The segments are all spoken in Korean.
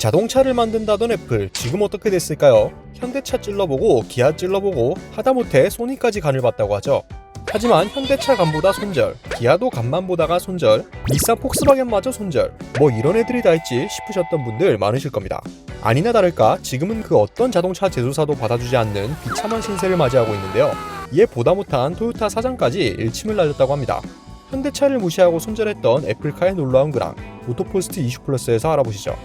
자동차를 만든다던 애플, 지금 어떻게 됐을까요? 현대차 찔러보고 기아 찔러보고 하다못해 소니까지 간을 봤다고 하죠. 하지만 현대차 간보다 손절, 기아도 간만 보다가 손절, 닛산 폭스바겐마저 손절, 뭐 이런 애들이 다 있지 싶으셨던 분들 많으실 겁니다. 아니나 다를까 지금은 그 어떤 자동차 제조사도 받아주지 않는 비참한 신세를 맞이하고 있는데요. 이에 보다 못한 토요타 사장까지 일침을 날렸다고 합니다. 현대차를 무시하고 손절했던 애플카의 놀라운 근황, 오토포스트 이슈 플러스에서 알아보시죠.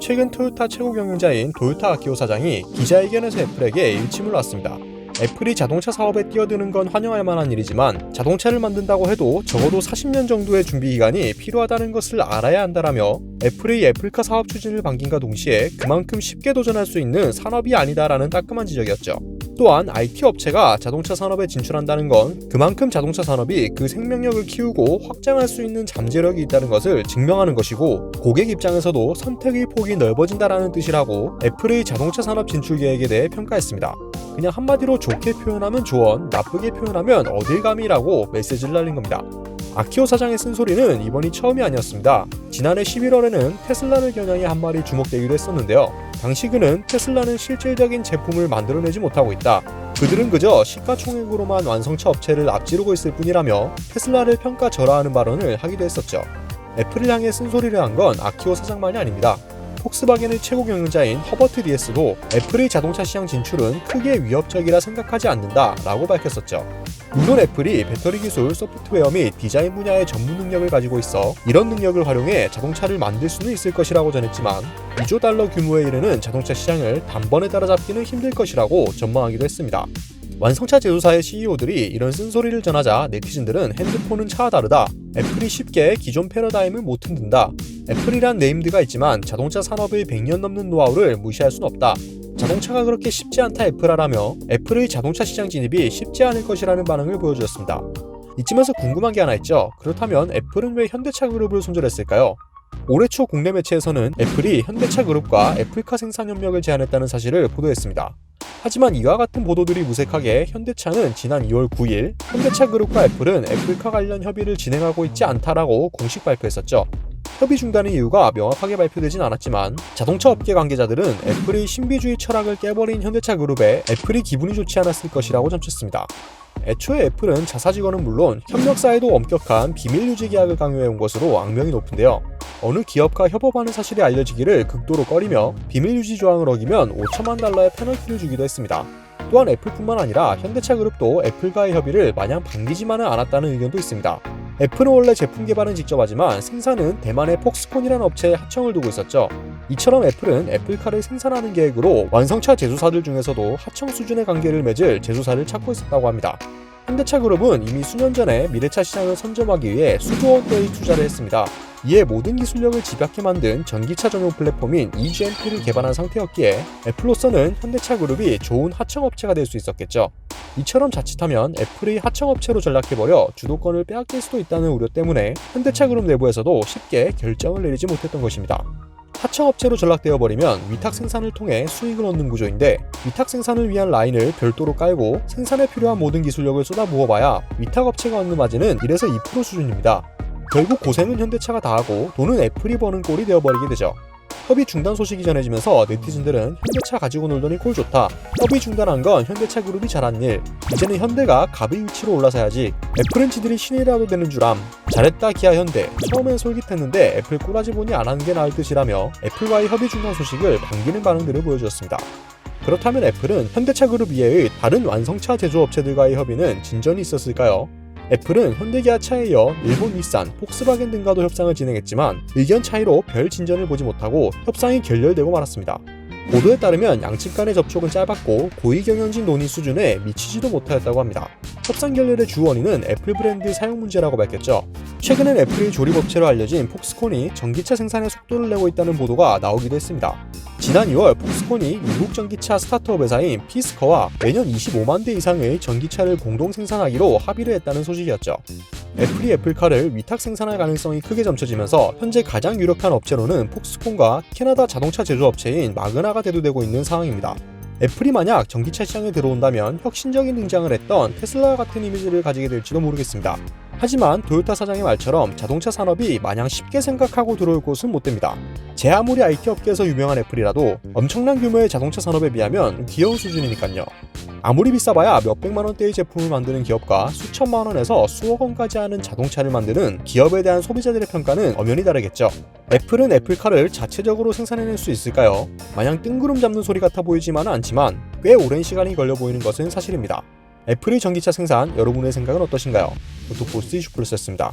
최근 토요타 최고 경영자인 도요타 아키오 사장이 기자회견에서 애플에게 일침을 놨습니다. 애플이 자동차 사업에 뛰어드는 건 환영할 만한 일이지만 자동차를 만든다고 해도 적어도 40년 정도의 준비 기간이 필요하다는 것을 알아야 한다라며 애플의 애플카 사업 추진을 반긴과 동시에 그만큼 쉽게 도전할 수 있는 산업이 아니다라는 따끔한 지적이었죠. 또한 IT 업체가 자동차 산업에 진출한다는 건 그만큼 자동차 산업이 그 생명력을 키우고 확장할 수 있는 잠재력이 있다는 것을 증명하는 것이고, 고객 입장에서도 선택의 폭이 넓어진다라는 뜻이라고 애플의 자동차 산업 진출 계획에 대해 평가했습니다. 그냥 한마디로 좋게 표현하면 조언, 나쁘게 표현하면 어딜 감이라고 메시지를 날린 겁니다. 아키오 사장의 쓴소리는 이번이 처음이 아니었습니다. 지난해 11월에는 테슬라를 겨냥해 한 말이 주목되기도 했었는데요. 당시 그는 테슬라는 실질적인 제품을 만들어내지 못하고 있다. 그들은 그저 시가총액으로만 완성차 업체를 앞지르고 있을 뿐이라며 테슬라를 평가절하하는 발언을 하기도 했었죠. 애플을 향해 쓴소리를 한 건 아키오 사장만이 아닙니다. 폭스바겐의 최고 경영자인 허버트 디에스도 애플의 자동차 시장 진출은 크게 위협적이라 생각하지 않는다 라고 밝혔었죠. 물론 애플이 배터리 기술, 소프트웨어 및 디자인 분야의 전문 능력을 가지고 있어 이런 능력을 활용해 자동차를 만들 수는 있을 것이라고 전했지만 2조 달러 규모에 이르는 자동차 시장을 단번에 따라잡기는 힘들 것이라고 전망하기도 했습니다. 완성차 제조사의 CEO들이 이런 쓴소리를 전하자 네티즌들은 핸드폰은 차와 다르다, 애플이 쉽게 기존 패러다임을 못 흔든다, 애플이란 네임드가 있지만 자동차 산업의 100년 넘는 노하우를 무시할 순 없다, 자동차가 그렇게 쉽지 않다 애플하라며 애플의 자동차 시장 진입이 쉽지 않을 것이라는 반응을 보여주었습니다. 이쯤에서 궁금한 게 하나 있죠. 그렇다면 애플은 왜 현대차 그룹을 손절했을까요? 올해 초 국내 매체에서는 애플이 현대차 그룹과 애플카 생산 협력을 제안했다는 사실을 보도했습니다. 하지만 이와 같은 보도들이 무색하게 현대차는 지난 2월 9일 현대차 그룹과 애플은 애플카 관련 협의를 진행하고 있지 않다라고 공식 발표했었죠. 협의 중단의 이유가 명확하게 발표되진 않았지만 자동차 업계 관계자들은 애플의 신비주의 철학을 깨버린 현대차 그룹에 애플이 기분이 좋지 않았을 것이라고 점쳤습니다. 애초에 애플은 자사 직원은 물론 협력사에도 엄격한 비밀 유지 계약을 강요해온 것으로 악명이 높은데요. 어느 기업과 협업하는 사실이 알려지기를 극도로 꺼리며 비밀 유지 조항을 어기면 5천만 달러의 페널티를 주기도 했습니다. 또한 애플뿐만 아니라 현대차 그룹도 애플과의 협의를 마냥 반기지만은 않았다는 의견도 있습니다. 애플은 원래 제품 개발은 직접 하지만 생산은 대만의 폭스콘이라는 업체에 하청을 두고 있었죠. 이처럼 애플은 애플카를 생산하는 계획으로 완성차 제조사들 중에서도 하청 수준의 관계를 맺을 제조사를 찾고 있었다고 합니다. 현대차 그룹은 이미 수년 전에 미래차 시장을 선점하기 위해 수조 원대의 투자를 했습니다. 이에 모든 기술력을 집약해 만든 전기차 전용 플랫폼인 eGMP를 개발한 상태였기에 애플로서는 현대차 그룹이 좋은 하청업체가 될 수 있었겠죠. 이처럼 자칫하면 애플의 하청업체로 전락해버려 주도권을 빼앗길 수도 있다는 우려 때문에 현대차 그룹 내부에서도 쉽게 결정을 내리지 못했던 것입니다. 하청업체로 전락되어버리면 위탁 생산을 통해 수익을 얻는 구조인데, 위탁 생산을 위한 라인을 별도로 깔고 생산에 필요한 모든 기술력을 쏟아부어봐야 위탁업체가 얻는 마진은 1에서 2% 수준입니다. 결국 고생은 현대차가 다 하고 돈은 애플이 버는 꼴이 되어버리게 되죠. 협의 중단 소식이 전해지면서 네티즌들은 현대차 가지고 놀더니 꼴 좋다, 협의 중단한 건 현대차 그룹이 잘한 일, 이제는 현대가 갑의 위치로 올라서야지, 애플은 지들이 신이라도 되는 줄암, 잘했다 기아 현대, 처음엔 솔깃했는데 애플 꼬라지 보니 안 하는 게 나을 듯이라며 애플과의 협의 중단 소식을 반기는 반응들을 보여주었습니다. 그렇다면 애플은 현대차 그룹 이외의 다른 완성차 제조업체들과의 협의는 진전이 있었을까요? 애플은 현대기아차에 이어 일본 닛산, 폭스바겐 등과도 협상을 진행했지만 의견 차이로 별 진전을 보지 못하고 협상이 결렬되고 말았습니다. 보도에 따르면 양측 간의 접촉은 짧았고 고위 경영진 논의 수준에 미치지도 못하였다고 합니다. 협상 결렬의 주 원인은 애플 브랜드 사용 문제라고 밝혔죠. 최근엔 애플의 조립업체로 알려진 폭스콘이 전기차 생산에 속도를 내고 있다는 보도가 나오기도 했습니다. 지난 2월 폭스콘이 미국 전기차 스타트업 회사인 피스커와 매년 25만 대 이상의 전기차를 공동 생산하기로 합의를 했다는 소식이었죠. 애플이 애플카를 위탁 생산할 가능성이 크게 점쳐지면서 현재 가장 유력한 업체로는 폭스콘과 캐나다 자동차 제조업체인 마그나가 대두되고 있는 상황입니다. 애플이 만약 전기차 시장에 들어온다면 혁신적인 등장을 했던 테슬라와 같은 이미지를 가지게 될지도 모르겠습니다. 하지만 토요타 사장의 말처럼 자동차 산업이 마냥 쉽게 생각하고 들어올 곳은 못 됩니다. 제 아무리 IT 업계에서 유명한 애플이라도 엄청난 규모의 자동차 산업에 비하면 귀여운 수준이니까요. 아무리 비싸봐야 몇백만 원대의 제품을 만드는 기업과 수천만 원에서 수억 원까지 하는 자동차를 만드는 기업에 대한 소비자들의 평가는 엄연히 다르겠죠. 애플은 애플카를 자체적으로 생산해낼 수 있을까요? 마냥 뜬구름 잡는 소리 같아 보이지만은 않지만 꽤 오랜 시간이 걸려 보이는 것은 사실입니다. 애플의 전기차 생산, 여러분의 생각은 어떠신가요? 오토포스트 29였습니다.